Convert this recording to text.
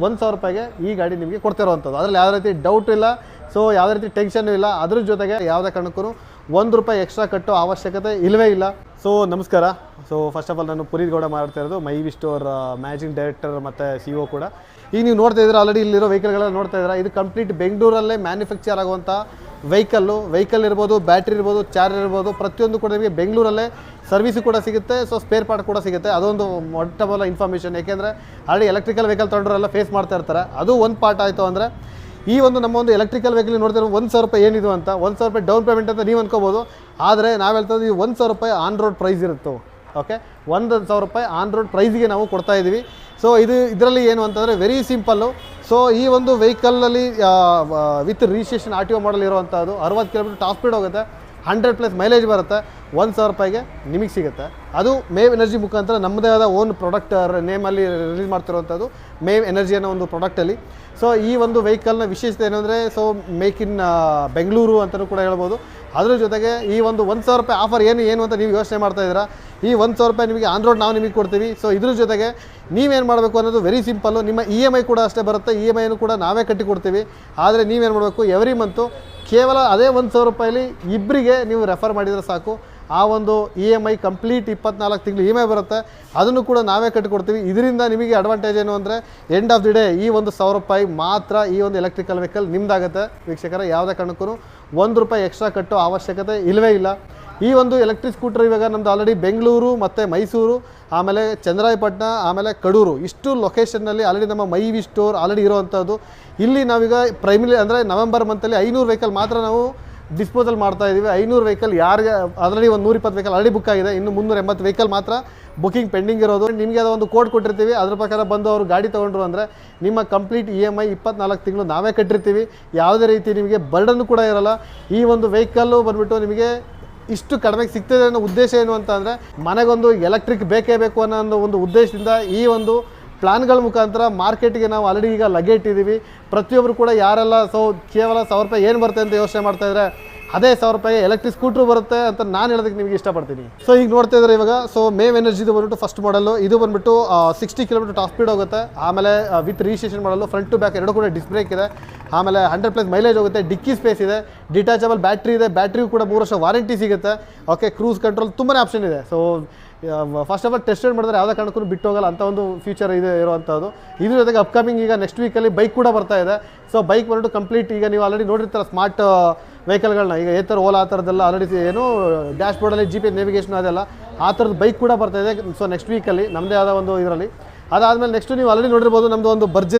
1,000 ರೂಪಾಯಿಗೆ ಈ ಗಾಡಿ ನಿಮಗೆ ಕೊಡ್ತಿರೋವಂಥದ್ದು. ಅದರಲ್ಲಿ ಯಾವುದೇ ರೀತಿ ಡೌಟ್ ಇಲ್ಲ, ಸೊ ಯಾವುದೇ ರೀತಿ ಟೆನ್ಷನ್ ಇಲ್ಲ. ಅದ್ರ ಜೊತೆಗೆ ಯಾವುದೇ ಕಾರಣಕ್ಕೂ ₹1 ಎಕ್ಸ್ಟ್ರಾ ಕಟ್ಟೋ ಅವಶ್ಯಕತೆ ಇಲ್ಲವೇ ಇಲ್ಲ. ಸೊ ನಮಸ್ಕಾರ. ಸೊ ಫಸ್ಟ್ ಆಫ್ ಆಲ್ ನಾನು ಪುನೀತ್ ಗೌಡ ಮಾಡ್ತಾ ಇರೋದು ಮೈವಿ ಸ್ಟೋರ್ ಮ್ಯಾನೇಜಿಂಗ್ ಡೈರೆಕ್ಟರ್ ಮತ್ತು CEO ಕೂಡ. ಈಗ ನೀವು ನೋಡ್ತಾ ಇದ್ದೀರಾ, ಆಲ್ರೆಡಿ ಇಲ್ಲಿರೋ ವೆಹಿಕಲ್ಗಳೆಲ್ಲ ನೋಡ್ತಾ ಇದ್ದೀರಾ. ಇದು ಕಂಪ್ಲೀಟ್ ಬೆಂಗಳೂರಲ್ಲೇ ಮ್ಯಾನುಫ್ಯಾಕ್ಚರ್ ಆಗುವಂಥ ವೆಹಿಕಲ್ ಇರ್ಬೋದು, ಬ್ಯಾಟ್ರಿ ಇರ್ಬೋದು, ಚಾರ್ಜರ್ ಇರ್ಬೋದು, ಪ್ರತಿಯೊಂದು ಕೂಡ ನಿಮಗೆ ಬೆಂಗಳೂರಲ್ಲೇ ಸರ್ವಿಸು ಕೂಡ ಸಿಗುತ್ತೆ. ಸೊ ಸ್ಪೇರ್ ಪಾರ್ಟ್ ಕೂಡ ಸಿಗುತ್ತೆ. ಅದೊಂದು ಮೊಟ್ಟ ಮೊದಲ ಇನ್ಫಾರ್ಮೇಷನ್. ಯಾಕೆಂದರೆ ಆಲ್ರೆಡಿ ಎಲೆಕ್ಟ್ರಿಕಲ್ ವೆಹಿಕಲ್ ತೊಗೊಂಡ್ರೆಲ್ಲ ಫೇಸ್ ಮಾಡ್ತಾ ಇರ್ತಾರೆ. ಅದು ಒಂದು ಪಾರ್ಟ್ ಆಯಿತು ಅಂದರೆ ಈ ಒಂದು ನಮ್ಮ ಒಂದು ಎಲೆಕ್ಟ್ರಿಕಲ್ ವೆಹಿಕಲ್ ನೋಡ್ತಿರೋ ₹1,000 ಏನಿದು ಅಂತ, ₹1,000 ಡೌನ್ ಪೇಮೆಂಟ್ ಅಂತ ನೀವು ಅನ್ಕೋಬೋದು. ಆದರೆ ನಾವು ಹೇಳ್ತಾ ಇದ್ದೀವಿ ₹1,000 ಆನ್ ರೋಡ್ ಪ್ರೈಸ್ ಇರುತ್ತೆ. ಓಕೆ, ₹1,000 ಆನ್ ರೋಡ್ ಪ್ರೈಸ್ಗೆ ನಾವು ಕೊಡ್ತಾ ಇದ್ದೀವಿ. ಸೊ ಇದರಲ್ಲಿ ಏನು ಅಂತಂದರೆ ವೆರಿ ಸಿಂಪಲ್ಲು. ಸೊ ಈ ಒಂದು ವೆಹಿಕಲಲ್ಲಿ ವಿತ್ ರಿಜಿಸ್ಟ್ರೇಷನ್ RTO ಮಾಡಲ್ ಇರುವಂಥದ್ದು 60 ಕಿಲೋಮೀಟರ್ ಟಾಪ್ ಸ್ಪೀಡ್ ಹೋಗುತ್ತೆ, 100+ ಮೈಲೇಜ್ ಬರುತ್ತೆ, ₹1,000 ನಿಮಗೆ ಸಿಗುತ್ತೆ. ಅದು ಮೇವ್ ಎನರ್ಜಿ ಮುಖಾಂತರ ನಮ್ಮದೇ ಆದ ಓನ್ ಪ್ರಾಡಕ್ಟ್ ನೇಮಲ್ಲಿ ರಿಲೀಸ್ ಮಾಡ್ತಿರುವಂಥದ್ದು ಮೇವ್ ಎನರ್ಜಿ ಅನ್ನೋ ಒಂದು ಪ್ರಾಡಕ್ಟಲ್ಲಿ. ಸೊ ಈ ಒಂದು ವೆಹಿಕಲ್ನ ವಿಶೇಷತೆ ಏನಂದರೆ, ಸೊ ಮೇಕ್ ಇನ್ ಬೆಂಗಳೂರು ಅಂತಲೂ ಕೂಡ ಹೇಳ್ಬೋದು. ಅದ್ರ ಜೊತೆಗೆ ಈ ಒಂದು ₹1,000 ಆಫರ್ ಏನು ಅಂತ ನೀವು ಯೋಚನೆ ಮಾಡ್ತಾ ಇದ್ದೀರಾ. ಈ ₹1,000 ನಿಮಗೆ ಆನ್ ರೋಡ್ ನಾವು ನಿಮಗೆ ಕೊಡ್ತೀವಿ. ಸೊ ಇದ್ರ ಜೊತೆಗೆ ನೀವೇನು ಮಾಡಬೇಕು ಅನ್ನೋದು ವೆರಿ ಸಿಂಪಲ್ಲು. ನಿಮ್ಮ EMI ಕೂಡ ಅಷ್ಟೇ ಬರುತ್ತೆ. EMIನೂ ಕೂಡ ನಾವೇ ಕಟ್ಟಿ ಕೊಡ್ತೀವಿ. ಆದರೆ ನೀವೇನು ಮಾಡಬೇಕು, ಎವ್ರಿ ಮಂತು ಕೇವಲ ಅದೇ ₹1,000 ಇಬ್ಬರಿಗೆ ನೀವು ರೆಫರ್ ಮಾಡಿದರೆ ಸಾಕು. ಆ ಒಂದು EMI ಕಂಪ್ಲೀಟ್ 24 ತಿಂಗಳು EMI ಬರುತ್ತೆ. ಅದನ್ನು ಕೂಡ ನಾವೇ ಕಟ್ಟಿಕೊಡ್ತೀವಿ. ಇದರಿಂದ ನಿಮಗೆ ಅಡ್ವಾಂಟೇಜ್ ಏನು ಅಂದರೆ, ಎಂಡ್ ಆಫ್ ದಿ ಡೇ ಈ ಒಂದು ₹1,000 ಮಾತ್ರ ಈ ಒಂದು ಎಲೆಕ್ಟ್ರಿಕಲ್ ವೆಹಿಕಲ್ ನಿಮ್ದಾಗುತ್ತೆ. ವೀಕ್ಷಕರ, ಯಾವುದೇ ಕಾರಣಕ್ಕೂ ₹1 ಎಕ್ಸ್ಟ್ರಾ ಕಟ್ಟೋ ಅವಶ್ಯಕತೆ ಇಲ್ಲವೇ ಇಲ್ಲ. ಈ ಒಂದು ಎಲೆಕ್ಟ್ರಿಕ್ ಸ್ಕೂಟರ್ ಇವಾಗ ನಮ್ಮದು ಆಲ್ರೆಡಿ ಬೆಂಗಳೂರು ಮತ್ತು ಮೈಸೂರು, ಆಮೇಲೆ ಚನ್ನರಾಯಪಟ್ಟಣ, ಆಮೇಲೆ ಕಡೂರು, ಇಷ್ಟು ಲೊಕೇಶನ್ನಲ್ಲಿ ಆಲ್ರೆಡಿ ನಮ್ಮ ಮೈವಿ ಸ್ಟೋರ್ ಆಲ್ರೆಡಿ ಇರೋವಂಥದ್ದು. ಇಲ್ಲಿ ನಾವೀಗ ಪ್ರೈಮರಿ ಅಂದರೆ ನವೆಂಬರ್ ಮಂತಲ್ಲಿ 500 ವೆಹಿಕಲ್ ಮಾತ್ರ ನಾವು ಡಿಸ್ಪೋಸಲ್ ಮಾಡ್ತಾ ಇದ್ದೀವಿ. 500 ವೆಹಿಕಲ್ ಯಾರಿಗೆ ಆಲ್ರೆಡಿ ಒಂದು 120 ವೆಹಿಕಲ್ ಆಲ್ರೆಡಿ ಬುಕ್ ಆಗಿದೆ. ಇನ್ನು 380 ವೆಹಿಕಲ್ ಮಾತ್ರ ಬುಕಿಂಗ್ ಪೆಂಡಿಂಗ್ ಇರೋದು. ನಿಮಗೆ ಅದೊಂದು ಕೋಡ್ ಕೊಟ್ಟಿರ್ತೀವಿ. ಅದ್ರ ಪ್ರಕಾರ ಬಂದು ಅವರು ಗಾಡಿ ತೊಗೊಂಡ್ರು ಅಂದರೆ ನಿಮ್ಮ ಕಂಪ್ಲೀಟ್ EMI 24 ತಿಂಗಳು ನಾವೇ ಕಟ್ಟಿರ್ತೀವಿ. ಯಾವುದೇ ರೀತಿ ನಿಮಗೆ ಬರ್ಡನ್ನು ಕೂಡ ಇರೋಲ್ಲ. ಈ ಒಂದು ವೆಹಿಕಲ್ಲು ಬಂದುಬಿಟ್ಟು ನಿಮಗೆ ಇಷ್ಟು ಕಡಿಮೆಗೆ ಸಿಗ್ತದೆ ಅನ್ನೋ ಉದ್ದೇಶ ಏನು ಅಂತ ಅಂದರೆ, ಮನೆಗೊಂದು ಎಲೆಕ್ಟ್ರಿಕ್ ಬೇಕೇ ಬೇಕು ಅನ್ನೋ ಒಂದು ಉದ್ದೇಶದಿಂದ ಈ ಒಂದು ಪ್ಲಾನ್ಗಳ ಮುಖಾಂತರ ಮಾರ್ಕೆಟಿಗೆ ನಾವು ಆಲ್ರೆಡಿ ಈಗ ಲಗೇಟಿದ್ದೀವಿ. ಪ್ರತಿಯೊಬ್ಬರು ಕೂಡ ಯಾರೆಲ್ಲ ಕೇವಲ ₹1,000 ಏನು ಬರುತ್ತೆ ಅಂತ ಯೋಚನೆ ಮಾಡ್ತಾಯಿದ್ರೆ, ಅದೇ ₹1,000 ಎಲೆಕ್ಟ್ರಿಕ್ ಸ್ಕೂಟ್ರು ಬರುತ್ತೆ ಅಂತ ನಾನು ಹೇಳೋದಕ್ಕೆ ನಿಮಗೆ ಇಷ್ಟಪಡ್ತೀನಿ. ಸೊ ಈಗ ನೋಡ್ತಾ ಇದ್ದಾರೆ ಇವಾಗ, ಸೊ ಮೇವ್ ಎನರ್ಜಿದು ಬಂದ್ಬಿಟ್ಟು ಫಸ್ಟ್ ಮಾಡಲು. ಇದು ಬಂದುಬಿಟ್ಟು 60 ಕಿಲೋಮೀಟರ್ ಟಾಪ್ ಸ್ಪೀಡ್ ಹೋಗುತ್ತೆ. ಆಮೇಲೆ ವಿತ್ ರಿಜಿಸ್ಟ್ರೇಷನ್ ಮಾಡಲು ಫ್ರಂಟ್ ಟು ಬ್ಯಾಕ್ ಎರಡು ಕೂಡ ಡಿಸ್ಕ್ ಬ್ರೇಕ್ ಇದೆ. ಆಮೇಲೆ 100+ ಮೈಲೇಜ್ ಹೋಗುತ್ತೆ. ಡಿಕ್ಕಿ ಸ್ಪೇಸ್ ಇದೆ, ಡಿಟ್ಯಾಚಬಲ್ ಬ್ಯಾಟ್ರಿ ಇದೆ, ಬ್ಯಾಟ್ರಿಗೂ ಕೂಡ 3 ವರ್ಷ ವಾರಂಟಿ ಸಿಗುತ್ತೆ. ಓಕೆ, ಕ್ರೂಸ್ ಕಂಟ್ರೋಲ್ ತುಂಬಾ ಆಪ್ಷನ್ ಇದೆ. So first of all tested ಮಾಡಿದ್ರೆ ಯಾವುದೇ ಕಾರಣಕ್ಕೂ ಬಿಟ್ಟು ಹೋಗಲ್ಲ ಅಂತ ಒಂದು ಫ್ಯೂಚರ್ ಇದೆ ಇರುವಂಥದ್ದು. ಇದ್ರ ಜೊತೆಗೆ ಅಪ್ಕಮಿಂಗ್ ಈಗ ನೆಕ್ಸ್ಟ್ ವೀಕಲ್ಲಿ ಬೈಕ್ ಕೂಡ ಬರ್ತಾ ಇದೆ. ಸೊ ಬೈಕ್ ಬಂದ್ಬಿಟ್ಟು ಕಂಪ್ಲೀಟ್ ಈಗ ನೀವು ಆಲ್ರೆಡಿ ನೋಡಿರ್ತಾರೆ ಸ್ಮಾರ್ಟ್ ವೆಹಿಕಲ್ಗಳನ್ನ. ಈಗ ಏತರ್ ಓಲಾ ಆ ಥರದ್ದೆಲ್ಲ ಆಲ್ರೆಡಿ ಏನು ಡ್ಯಾಶ್ ಬೋರ್ಡಲ್ಲಿ GPS ನೇವಿಗೇಷನ್ ಅದೆಲ್ಲ ಆ ಥರದ್ದು ಬೈಕ್ ಕೂಡ ಬರ್ತಾ ಇದೆ. ಸೊ ನೆಕ್ಸ್ಟ್ ವೀಕಲ್ಲಿ ನಮ್ಮದೇ ಆದ ಒಂದು ಇದರಲ್ಲಿ. ಅದಾದಮೇಲೆ ನೆಕ್ಸ್ಟ್ ನೀವು ಆಲ್ರೆಡಿ ನೋಡಿರ್ಬೋದು, ನಮ್ಮದು ಒಂದು